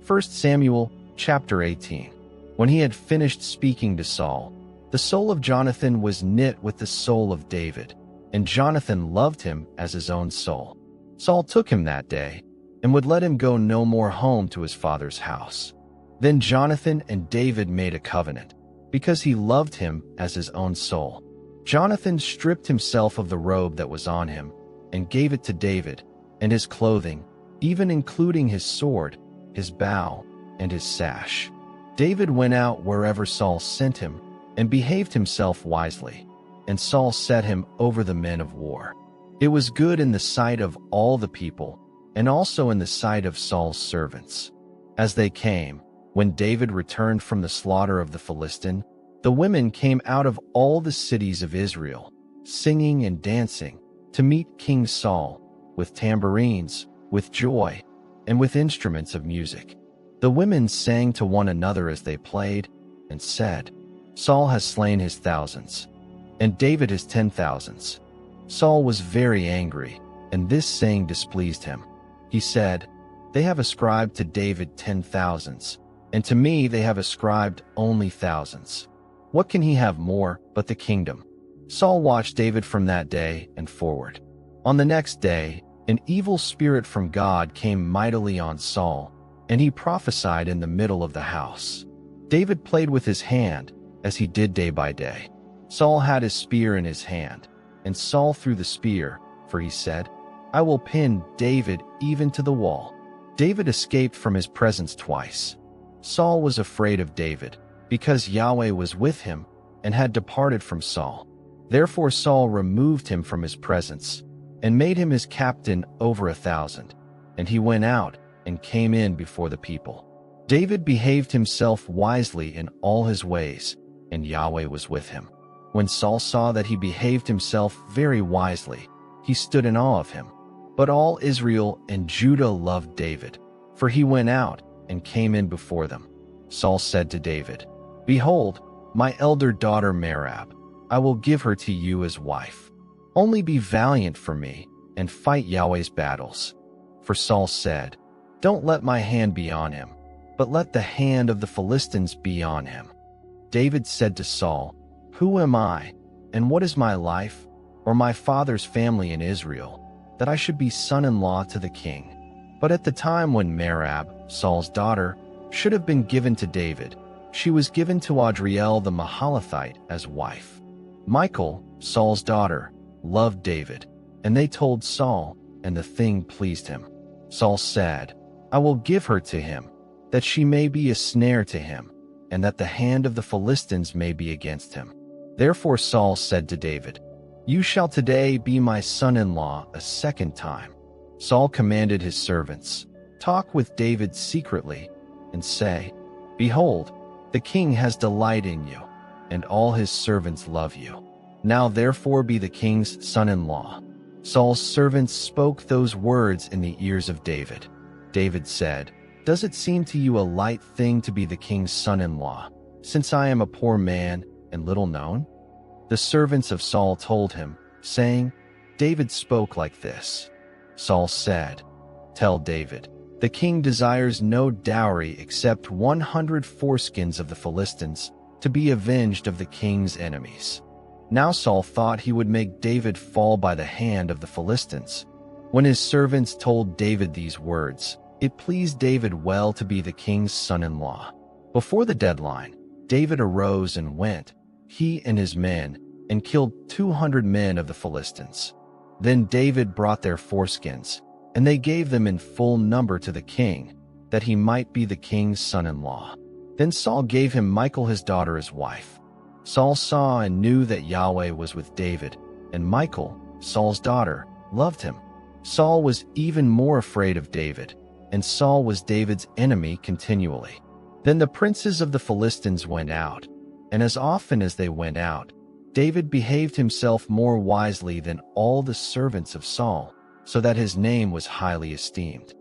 1 Samuel chapter 18. When he had finished speaking to Saul, the soul of Jonathan was knit with the soul of David, and Jonathan loved him as his own soul. Saul took him that day, and would let him go no more home to his father's house. Then Jonathan and David made a covenant, because he loved him as his own soul. Jonathan stripped himself of the robe that was on him, and gave it to David, and his clothing, even including his sword, his bow, and his sash. David went out wherever Saul sent him, and behaved himself wisely, and Saul set him over the men of war. It was good in the sight of all the people, and also in the sight of Saul's servants. As they came, when David returned from the slaughter of the Philistine, the women came out of all the cities of Israel, singing and dancing, to meet King Saul, with tambourines, with joy, and with instruments of music. The women sang to one another as they played, and said, "Saul has slain his thousands, and David his 10,000s." Saul was very angry, and this saying displeased him. He said, "They have ascribed to David 10,000s, and to me they have ascribed only thousands. What can he have more but the kingdom?" Saul watched David from that day and forward. On the next day, an evil spirit from God came mightily on Saul, and he prophesied in the middle of the house. David played with his hand, as he did day by day. Saul had his spear in his hand, and Saul threw the spear, for he said, "I will pin David even to the wall." David escaped from his presence twice. Saul was afraid of David, because Yahweh was with him and had departed from Saul. Therefore Saul removed him from his presence, and made him his captain over 1,000, and he went out and came in before the people. David behaved himself wisely in all his ways, and Yahweh was with him. When Saul saw that he behaved himself very wisely, he stood in awe of him. But all Israel and Judah loved David, for he went out and came in before them. Saul said to David, "Behold, my elder daughter Merab, I will give her to you as wife. Only be valiant for me, and fight Yahweh's battles." For Saul said, "Don't let my hand be on him, but let the hand of the Philistines be on him." David said to Saul, "Who am I, and what is my life, or my father's family in Israel, that I should be son-in-law to the king?" But at the time when Merab, Saul's daughter, should have been given to David, she was given to Adriel the Mahalathite as wife. Michal, Saul's daughter, loved David, and they told Saul, and the thing pleased him. Saul said, "I will give her to him, that she may be a snare to him, and that the hand of the Philistines may be against him." Therefore Saul said to David, "You shall today be my son-in-law a second time." Saul commanded his servants, "Talk with David secretly, and say, 'Behold, the king has delight in you, and all his servants love you. Now therefore be the king's son-in-law.'" Saul's servants spoke those words in the ears of David. David said, "Does it seem to you a light thing to be the king's son-in-law, since I am a poor man and little known?" The servants of Saul told him, saying, "David spoke like this." Saul said, "Tell David, the king desires no dowry except 100 foreskins of the Philistines, to be avenged of the king's enemies." Now Saul thought he would make David fall by the hand of the Philistines. When his servants told David these words, it pleased David well to be the king's son-in-law. Before the deadline, David arose and went, he and his men, and killed 200 men of the Philistines. Then David brought their foreskins, and they gave them in full number to the king, that he might be the king's son-in-law. Then Saul gave him Michal his daughter as wife. Saul saw and knew that Yahweh was with David, and Michal, Saul's daughter, loved him. Saul was even more afraid of David, and Saul was David's enemy continually. Then the princes of the Philistines went out, and as often as they went out, David behaved himself more wisely than all the servants of Saul, so that his name was highly esteemed.